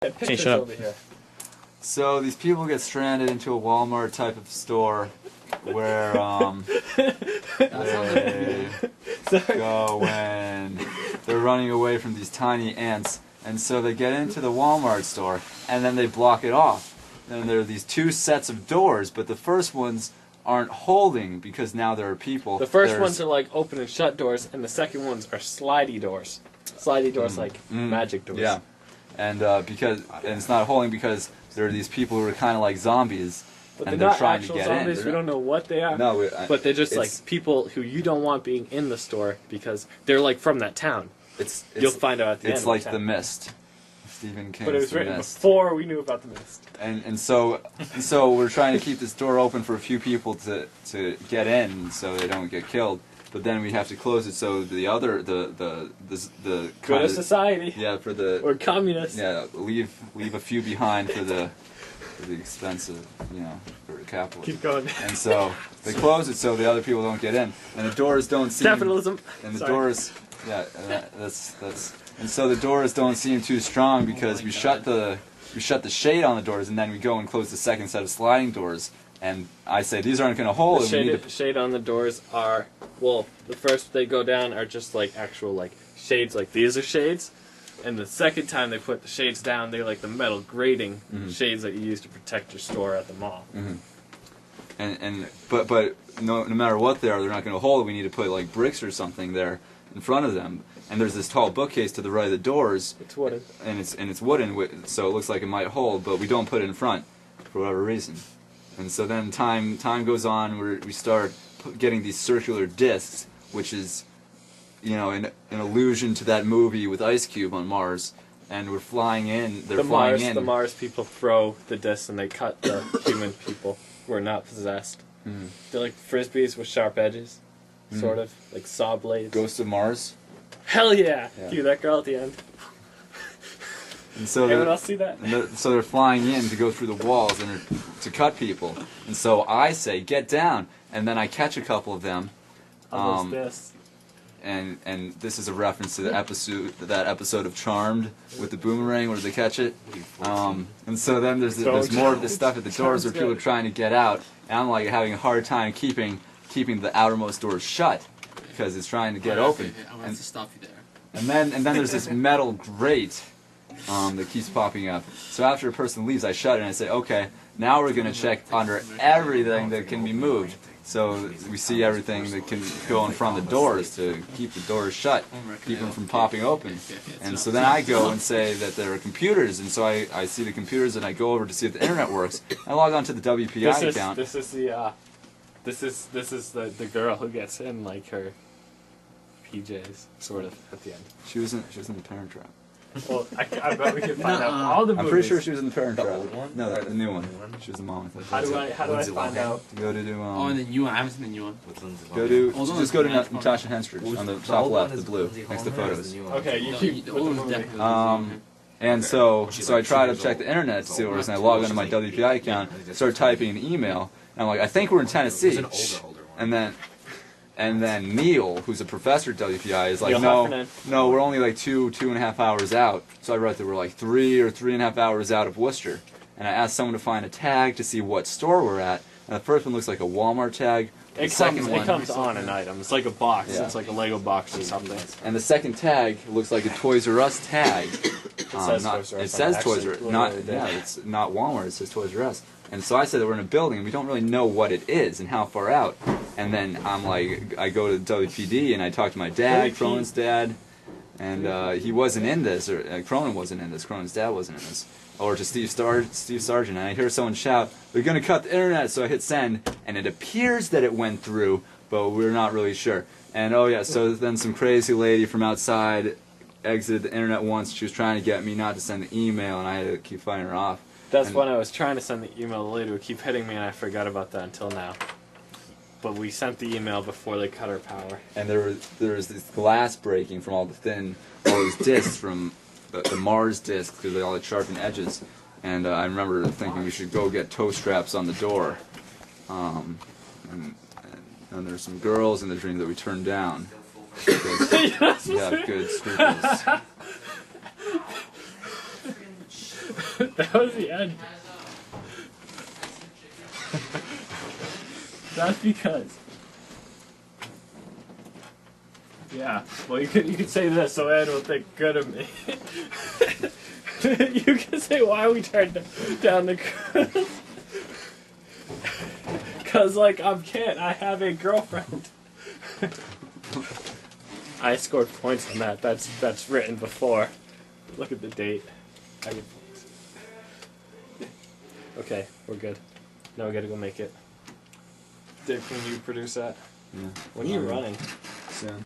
Pictures over here. So these people get stranded into a Walmart type of store where they go when they're running away from these tiny ants, and so they get into the Walmart store and then they block it off. And there are these two sets of doors, but the first ones aren't holding because now there are people. The first ones are like open and shut doors, and the second ones are slidey doors. Slidey doors like magic doors. Yeah, and because it's not holding because there are these people who are kind of like zombies, but and they're trying actual to get zombies. in. We don't know what they are. No, but they're just like people who you don't want being in the store because they're like from that town. You'll find out at the end. It's like The Mist. Stephen King's But it was The written Mist. before we knew about The Mist. And so we're trying to keep this door open for a few people to get in so they don't get killed. But then we have to close it so the other the Good of society. Yeah, for the or communists. Yeah, leave a few behind for the expense of, for capital. Keep going. And so they close it so the other people don't get in, and the doors don't seem Capitalism. And the doors, yeah, and so the doors don't seem too strong because we shut the shade on the doors, and then we go and close the second set of sliding doors. And I say these aren't going to hold. The shade on the doors are, well, the first they go down are just like actual like shades, like these are shades, and the second time they put the shades down, they're like the metal grating shades that you use to protect your store at the mall. But no matter what they're not going to hold. We need to put like bricks or something there in front of them. And there's this tall bookcase to the right of the doors. It's wooden. And it's wooden, so it looks like it might hold, but we don't put it in front for whatever reason. And so then time goes on. We start getting these circular discs, which is, an allusion to that movie with Ice Cube on Mars. And we're flying in. They're flying in. The Mars people throw the discs and they cut the human people who are not possessed. They're like frisbees with sharp edges, sort of like saw blades. Ghost of Mars. Hell yeah! Cue that girl at the end. And so anyone else see that? So they're flying in to go through the walls and to cut people. And so I say, get down, and then I catch a couple of them. And this is a reference to that episode of Charmed with the boomerang where they catch it. And so then there's more of this stuff at the doors where people are trying to get out, and I'm like having a hard time keeping the outermost doors shut because it's trying to get open. I want to stop you there. And then there's this metal grate that keeps popping up. So after a person leaves, I shut it and I say, okay, now we're going to check under everything that can be moved. So we see everything that can go in front of the doors to keep the doors shut, keep them from popping open. And so then I go and say that there are computers, and so I see the computers and I go over to see if the internet works. I log on to the WPI account. This is the girl who gets in like her PJs, sort of, at the end. She was in the Parent Trap. Well, I bet we can find out all the movies. I'm pretty sure she was in the Parent Trap. No, the new one. She was the mom. How do I find out? Go to oh, and the new one. I haven't seen the new one. Just go to Natasha Henstridge on the top left, the blue, next to photos. Okay, you keep with the movie. And so I try to check the internet to see what it was, and I log into my WPI account, start typing an email, and I'm like, I think we're in Tennessee. And then Neil, who's a professor at WPI, is like, no, we're only like 2.5 hours out. So I wrote that we're like 3 or 3.5 hours out of Worcester. And I asked someone to find a tag to see what store we're at. And the first one looks like a Walmart tag. It comes on an item. It's like a box. Yeah. It's like a Lego box or something. And the second tag looks like a Toys R Us tag. It says Toys R Us. It says Toys R Us. It's not Walmart. It says Toys R Us. And so I said that we're in a building, and we don't really know what it is and how far out. And then I'm like, I go to the WPD, and I talk to my dad, Cronin's dad, and he wasn't in this, or Cronin wasn't in this, Cronin's dad wasn't in this, or to Steve Sargent, and I hear someone shout, they're going to cut the internet, so I hit send, and it appears that it went through, but we're not really sure. And so then some crazy lady from outside exited the internet once. She was trying to get me not to send the email, and I had to keep fighting her off. That's when I was trying to send the email. The lady would keep hitting me, and I forgot about that until now. But we sent the email before they cut our power. And there was this glass breaking from all those discs from the Mars discs because they all had sharpened edges. And I remember thinking we should go get toe straps on the door. And there's some girls in the dream that we turned down. Because we have good scruples. That was the end. That's because. Yeah. Well, you could say this, so Ed will think good of me. You can say why we turned down the girls. Cause like I have a girlfriend. I scored points on that. That's written before. Look at the date. I get points. Okay, we're good. Now we gotta go make it. Dave, can you produce that? Yeah. When are you running?